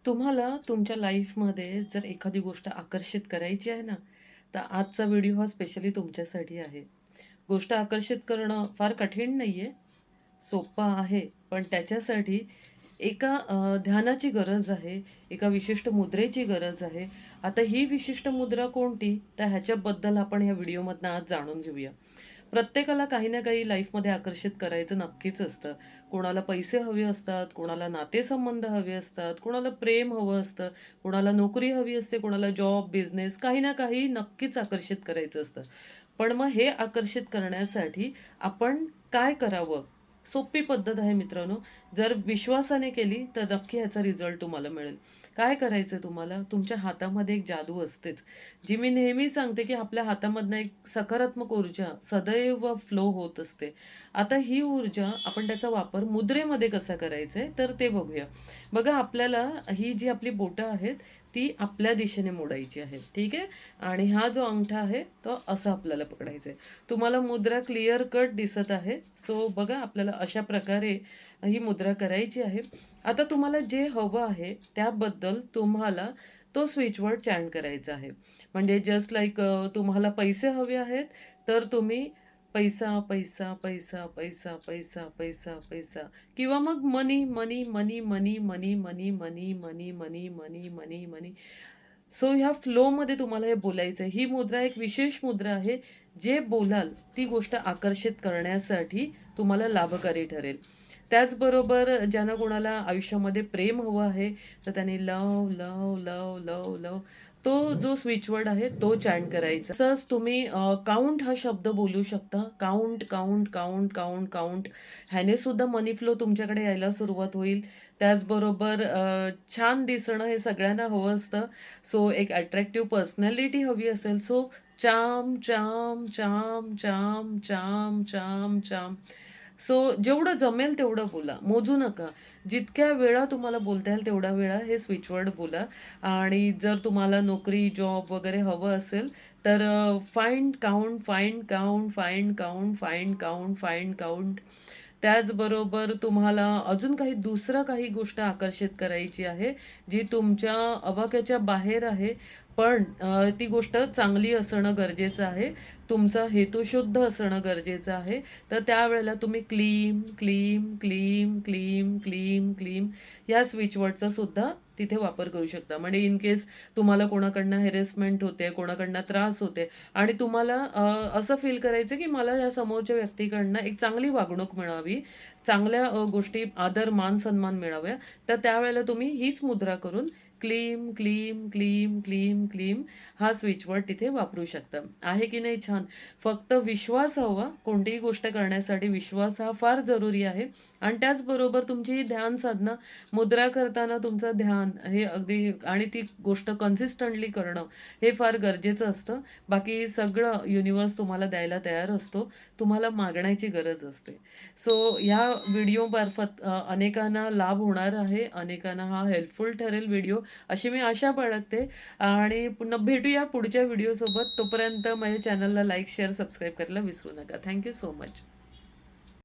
तुम्हाला तुमच्या लाईफमध्ये जर एखादी गोष्ट आकर्षित करायची आहे ना, तर आजचा व्हिडिओ हा स्पेशली तुमच्यासाठी आहे. गोष्ट आकर्षित करणं फार कठीण नाहीये, सोपं आहे. पण त्याच्यासाठी एका ध्यानाची गरज आहे, एका विशिष्ट मुद्रेची गरज आहे. आता ही विशिष्ट मुद्रा कोणती? तर ह्याच्याबद्दल आपण या व्हिडिओमधनं आज जाणून घेऊया. प्रत्येकाला काही ना काही लाईफमध्ये आकर्षित करायचं नक्कीच असतं. कोणाला पैसे हवे असतात, कोणाला नातेसंबंध हवे असतात, कोणाला प्रेम हवं असतं, कोणाला नोकरी हवी असते, कोणाला जॉब, बिझनेस काही ना काही नक्कीच आकर्षित करायचं असतं. पण मग हे आकर्षित करण्यासाठी आपण काय करावं? सोपी पद्धत आहे मित्रांनो. जर विश्वासाने केली तर नक्की ह्याचा रिझल्ट तुम्हाला मिळेल. काय करायचंय तुम्हाला? तुमच्या हातामध्ये एक जादू असतेच. जी मी नेहमी सांगते, की आपल्या हातामधनं एक सकारात्मक ऊर्जा सदैव फ्लो होत असते. आता ही ऊर्जा आपण त्याचा वापर मुद्रेमध्ये कसा करायचा आहे, तर ते बघूया. बघा आपल्याला ही जी आपली बोटं आहेत, ती आपल्या दिशेने मोडायची आहेत, ठीक आहे? आणि हा जो अंगठा आहे, तो असा आपल्याला पकडायचा आहे. तुम्हाला मुद्रा क्लिअर कट दिसत आहे. सो बघा आपल्याला अशा प्रकारे ही मुद्रा करायची आहे. आता तुम्हाला जे हवं आहे, त्याबद्दल तुम्हाला तो स्विच वर्ड चॅन्ट करायचा आहे. म्हणजे जस्ट लाइक तुम्हाला पैसे हवे आहेत, तर तुम्ही पैसा, पैसा, पैसा, पैसा, पैसा, पैसा, पैसा किंवा मग मनी, मनी, मनी, मनी, मनी, मनी, मनी, मनी, मनी, मनी, मनी, मनी. सो ह्या फ्लोमध्ये तुम्हाला हे बोलायचं आहे. ही मुद्रा एक विशेष मुद्रा आहे. जे बोलाल ती गोष्ट आकर्षित करण्यासाठी तुम्हाला लाभकारी ठरेल. त्याचबरोबर ज्यांना कोणाला आयुष्यामध्ये प्रेम हवं आहे, तर त्यांनी love, love, love, love, love तो जो स्विच वर्ड आहे तो चॅन्ट करायचा. तसंच तुम्ही काउंट हा शब्द बोलू शकता. Count, count, count, count, count ह्याने सुद्धा मनी फ्लो तुमच्याकडे यायला सुरुवात होईल. त्याचबरोबर छान दिसणं हे सगळ्यांना हवं असतं. सो एक अट्रॅक्टिव्ह पर्सनॅलिटी हवी असेल, सो चाम, चाम, चाम, चाम, चाम, चाम, चाम. सो जेवढं जमेल तेवढं बोला. मोजू नका. जितक्या वेळा तुम्हाला बोलता येईल तेवढ्या वेळा हे स्विच वर्ड बोला आणि जर तुम्हाला नोकरी, जॉब वगैरे हवं असेल, तर find, count, find, count, find, count, find, count, find, count. त्याचबरोबर तुम्हाला अजून काही दुसरं काही गोष्ट आकर्षित करायची आहे, जी तुमच्या आवाक्याच्या बाहेर आहे. पण ती गोष्ट चांगली असणं गरजेचं आहे. तुमचा हेतू शुद्ध असणं गरजेचं आहे. तर त्यावेळेला तुम्ही क्लीम, क्लीम, क्लीम, क्लीम, क्लीम, क्लीम या स्विच वर्डचा सुद्धा तिथे वापर करू शकता. म्हणजे इन केस तुम्हाला कोणाकडनं हॅरेसमेंट होते, कोणाकडनं त्रास होते आणि तुम्हाला असं फील करायचं की मला या समोरच्या व्यक्तीकडनं एक चांगली वागणूक मिळावी, चांगल्या गोष्टी, आदर, मान, सन्मान मिळाव्या. तर त्यावेळेला तुम्ही हीच मुद्रा करून क्लीम, क्लीम, क्लीम, क्लीम, क्लीम हा स्विच वर्ड तिथे वापरू शकता. आहे की नाही छान? फक्त विश्वास हवा. कोणतीही गोष्ट करण्यासाठी विश्वास हा फार जरुरी आहे आणि त्याचबरोबर तुमची ध्यान साधना, मुद्रा करताना तुमचं ध्यान हे अगदी आणि ती गोष्ट कन्सिस्टंटली करणं हे फार गरजेचं असतं. बाकी सगळं युनिव्हर्स तुम्हाला द्यायला तयार असतो. तुम्हाला मागण्याची गरज असते. सो ह्या व्हिडिओमार्फत अनेकांना लाभ होणार आहे. अनेकांना हा हेल्पफुल ठरेल व्हिडिओ अशी मी आशा बाळगते आणि पुन्हा भेटूया पुढच्या व्हिडिओसोबत. तोपर्यंत माझ्या चॅनलला लाईक, शेअर, सबस्क्राईब करायला विसरू नका. Thank so much.